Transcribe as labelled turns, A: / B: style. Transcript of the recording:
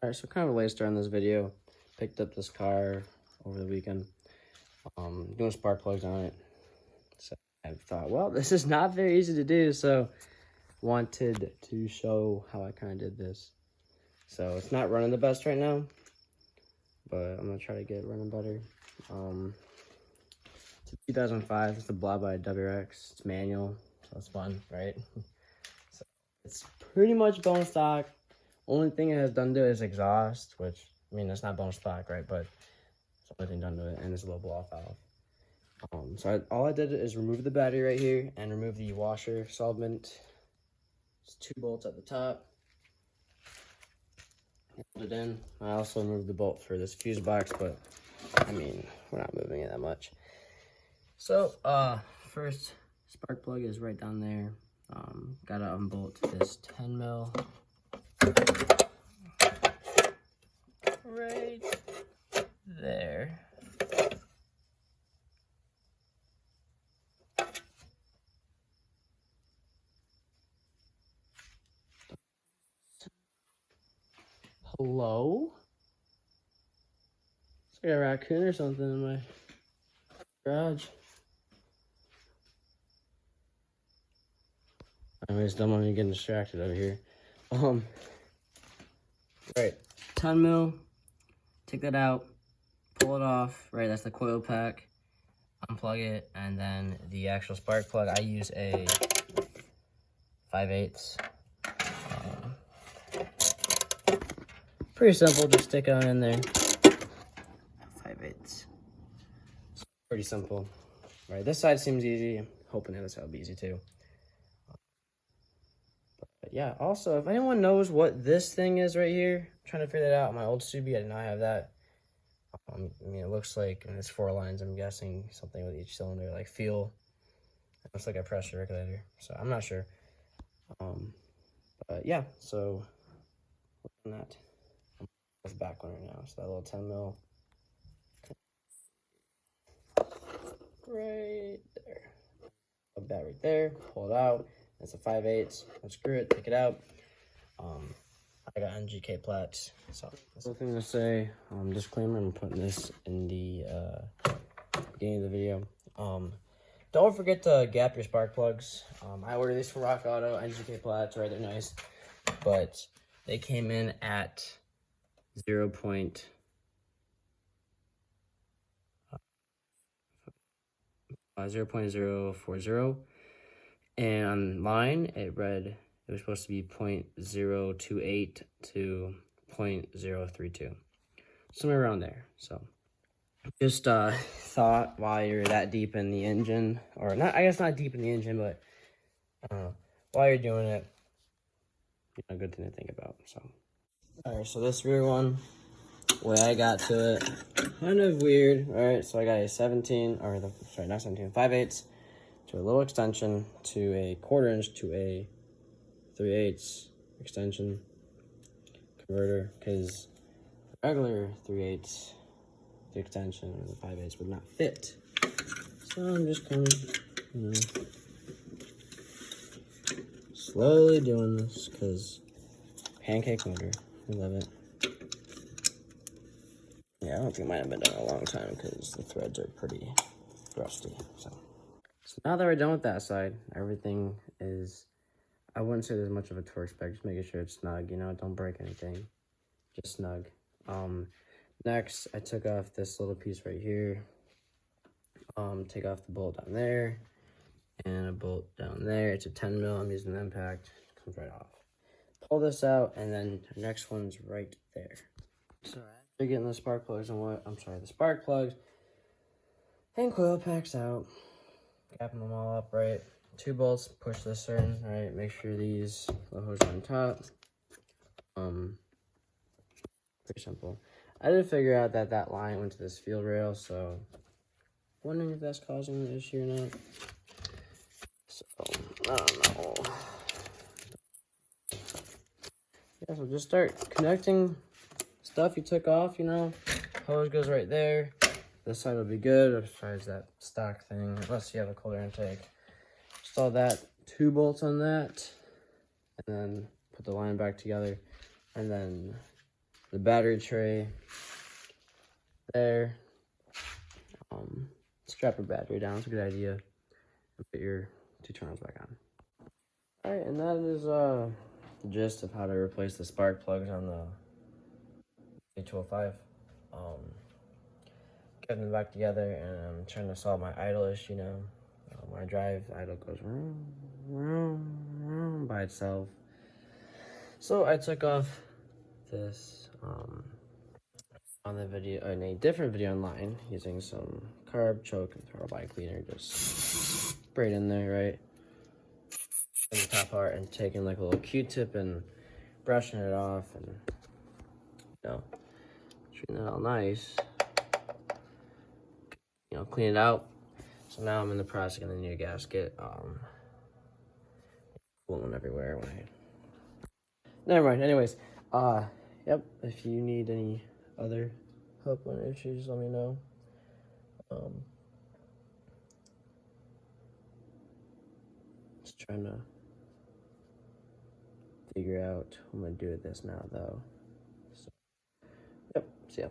A: Alright, so kind of a late start on this video. Picked up this car over the weekend. Doing spark plugs on it. So I thought, well, this is not very easy to do, so wanted to show how I kind of did this. So it's not running the best right now, but I'm gonna try to get it running better. It's a 2005. It's the WRX. It's manual, so it's fun, right? So it's pretty much bone stock. Only thing it has done to it is exhaust, which, I mean, it's not bone stock, right? But it's the only thing done to it, and it's a low blow-off valve. So all I did is remove the battery right here and remove the washer solvent. It's 2 bolts at the top. Put it in. I also removed the bolt for this fuse box, but I mean, we're not moving it that much. So, first spark plug is right down there. Gotta unbolt this 10 mil. Right there. Hello? It's like a raccoon or something in my garage. Anyways, don't mind me getting distracted over here. Right, 10 mil. Take that out, pull it off. Right, that's the coil pack. Unplug it, and then the actual spark plug. I use a 5/8. Pretty simple, just stick it on in there. 5/8. Pretty simple. Right, this side seems easy. I'm hoping the other side will be easy too. But yeah, also, if anyone knows what this thing is right here, I'm trying to figure that out. My old Subi, I did not have that. I mean, it looks like, and it's 4 lines, I'm guessing something with each cylinder, like fuel. It looks like a pressure regulator, so I'm not sure. But yeah, so look at that. That's the back one right now. So that little 10 mil. Right there. Plug that right there. Pull it out. That's a 5/8. Unscrew it. Take it out. I got NGK plates. So that's the thing to say. Disclaimer. I'm putting this in the beginning of the video. Don't forget to gap your spark plugs. I ordered these from Rock Auto. NGK plates, right? They're nice, but they came in at 0.040, and online it read it was supposed to be 0.028 to 0.032, somewhere around there. So just thought while you're that deep in the engine, or not, I guess not deep in the engine, but while you're doing it, a good thing to think about. So all right, so this rear one, way I got to it, kind of weird. All right, so I got a 5/8 to a little extension to a 1/4 inch to a 3/8 extension converter, because regular 3/8 the extension or the 5/8 would not fit. So I'm just kind of, slowly doing this, because pancake motor, we love it. Yeah, I don't think mine have been done in a long time because the threads are pretty rusty. So now that we're done with that side, everything is, I wouldn't say there's much of a torque spec, just making sure it's snug, don't break anything, just snug. Next, I took off this little piece right here. Take off the bolt down there and a bolt down there. It's a 10 mil. I'm using an impact. It comes right off. Pull this out, and then the next one's right there. So after getting the spark plugs the spark plugs and coil packs out, capping them all up, right? 2 bolts, push this in, right? Make sure these little hoses are on top. Pretty simple. I did figure out that line went to this field rail, so wondering if that's causing an issue or not. So I don't know. Yeah, so just start connecting stuff you took off, Hose goes right there. This side will be good, besides that stock thing, unless you have a colder intake. Install that, 2 bolts on that, and then put the line back together, and then the battery tray there. Strap your battery down. It's a good idea. And put your 2 turns back on. All right, and that is the gist of how to replace the spark plugs on the EJ205. Getting them back together, and I'm trying to solve my idle issue now. When I drive, the idle goes vroom, vroom, vroom by itself. So I took off this on the video, in a different video online, using some carb, choke, and throttle body cleaner. Just spray it in there, right? In the top part, and taking like a little Q-tip and brushing it off, and treating it all nice. Clean it out. So now I'm in the process of getting a new gasket. Cooling everywhere when I... Never mind. Anyways, yep. If you need any other help on issues, let me know. Just trying to figure out what I'm gonna do with this now, though. So, yep. See ya.